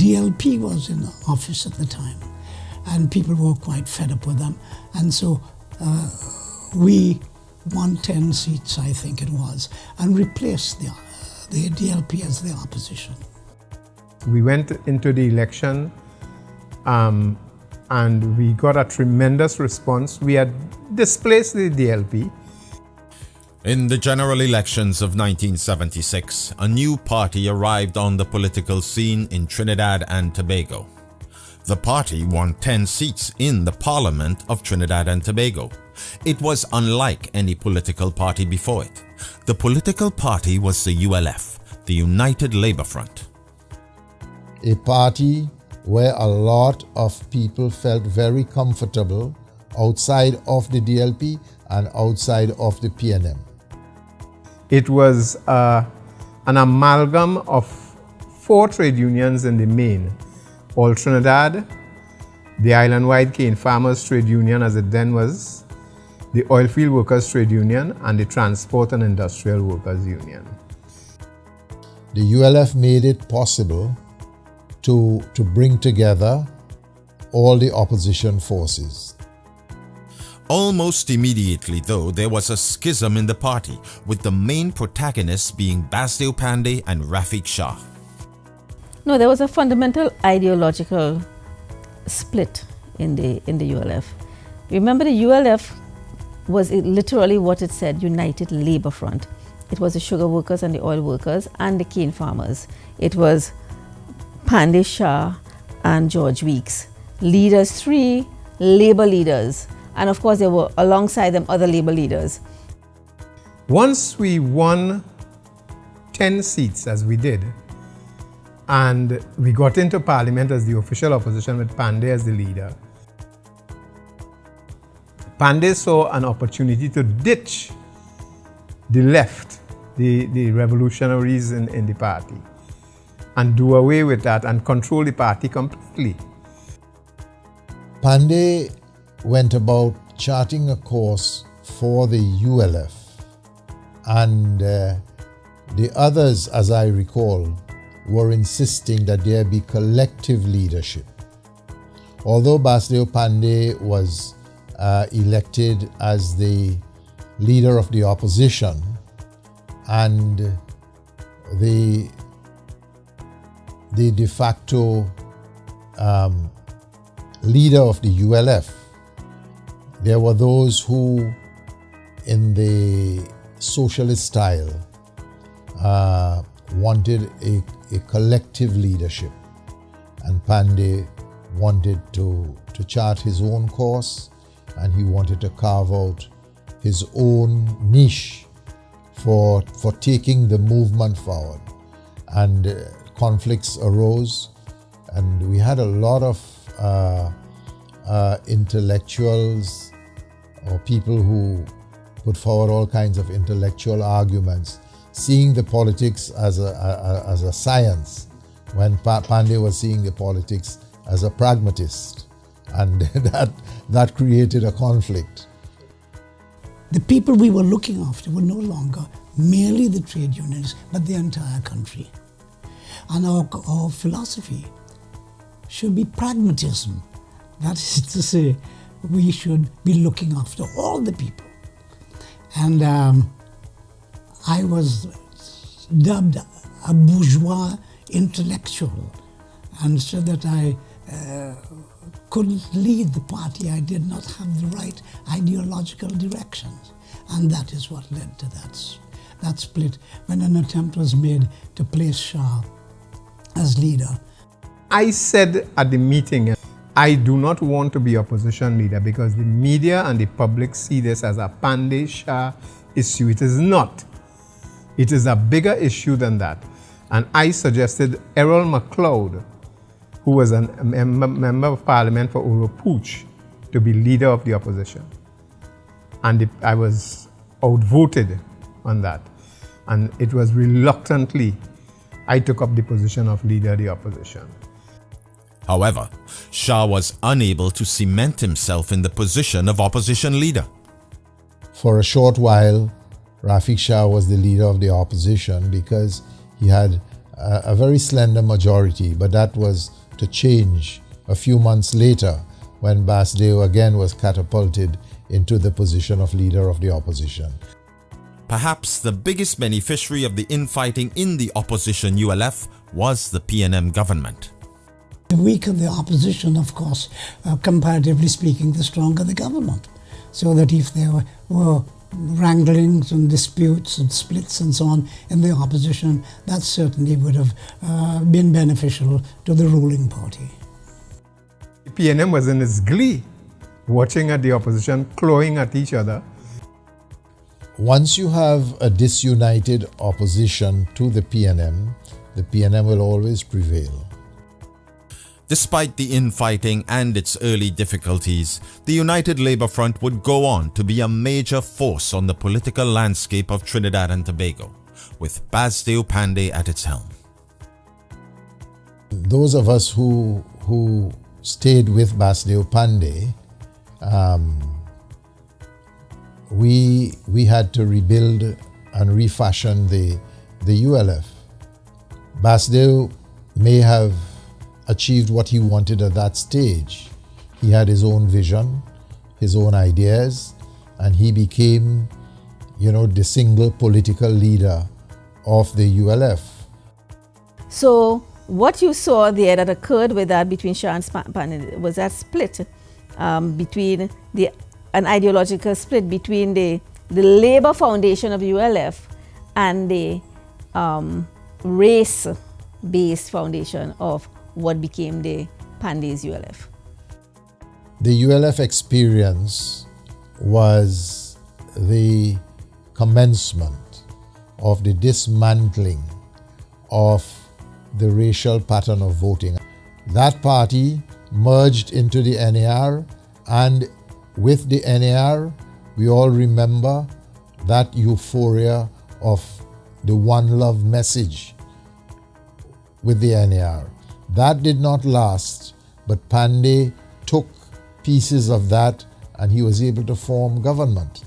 DLP was in office at the time, and people were quite fed up with them. And so we won 10 seats, I think it was, and replaced the DLP as the opposition. We went into the election and we got a tremendous response. We had displaced the DLP. In the general elections of 1976, a new party arrived on the political scene in Trinidad and Tobago. The party won 10 seats in the Parliament of Trinidad and Tobago. It was unlike any political party before it. The political party was the ULF, the United Labour Front. A party where a lot of people felt very comfortable outside of the DLP and outside of the PNM. It was an amalgam of 4 trade unions in the main: All Trinidad, the Island-wide Cane Farmers Trade Union as it then was, the Oilfield Workers Trade Union, and the Transport and Industrial Workers Union. The ULF made it possible to bring together all the opposition forces. Almost immediately, though, there was a schism in the party, with the main protagonists being Basdeo Pandey and Rafiq Shah. No, there was a fundamental ideological split in the ULF. Remember, the ULF was literally what it said, United Labour Front. It was the sugar workers and the oil workers and the cane farmers. It was Pandey, Shah and George Weeks, leaders, 3 Labour leaders. And of course, there were alongside them other Labour leaders. Once we won 10 seats, as we did, and we got into Parliament as the official opposition with Pandey as the leader, Pandey saw an opportunity to ditch the left, the revolutionaries in the party, and do away with that and control the party completely. Pandey went about charting a course for the ULF, and the others, as I recall, were insisting that there be collective leadership. Although Basdeo Pandey was elected as the leader of the opposition and the de facto leader of the ULF, there were those who, in the socialist style, wanted a collective leadership, and Pandey wanted to chart his own course, and he wanted to carve out his own niche for taking the movement forward. And conflicts arose, and we had a lot of intellectuals or people who put forward all kinds of intellectual arguments, seeing the politics as a science, when Pandey was seeing the politics as a pragmatist, and that created a conflict. The people we were looking after were no longer merely the trade unions, but the entire country. And our philosophy should be pragmatism. That is to say, we should be looking after all the people. And I was dubbed a bourgeois intellectual, and so that I couldn't lead the party. I did not have the right ideological directions, and that is what led to that split when an attempt was made to place Shah as leader. I said at the meeting, I do not want to be opposition leader because the media and the public see this as a Pandey Shah issue. It is not. It is a bigger issue than that. And I suggested Errol MacLeod, who was a member of Parliament for Oro-Pooch, to be leader of the opposition. And I was outvoted on that. And it was reluctantly I took up the position of leader of the opposition. However, Shah was unable to cement himself in the position of opposition leader. For a short while, Rafiq Shah was the leader of the opposition because he had a very slender majority, but that was to change a few months later when Basdeo again was catapulted into the position of leader of the opposition. Perhaps the biggest beneficiary of the infighting in the opposition ULF was the PNM government. The weaker the opposition, of course, comparatively speaking, the stronger the government. So that if there were wranglings and disputes and splits and so on in the opposition, that certainly would have been beneficial to the ruling party. PNM was in its glee, watching at the opposition clawing at each other. Once you have a disunited opposition to the PNM will always prevail. Despite the infighting and its early difficulties, the United Labour Front would go on to be a major force on the political landscape of Trinidad and Tobago, with Basdeo Panday at its helm. Those of us who stayed with Basdeo Panday, we had to rebuild and refashion the ULF. Basdeo may have achieved what he wanted at that stage. He had his own vision, his own ideas, and he became, the single political leader of the ULF. So what you saw there that occurred with that between Shah and Panday was that split between an ideological split between the labor foundation of ULF and the race-based foundation of what became the Panday's ULF. The ULF experience was the commencement of the dismantling of the racial pattern of voting. That party merged into the NAR, and with the NAR, we all remember that euphoria of the one love message with the NAR. That did not last, but Panday took pieces of that and he was able to form government.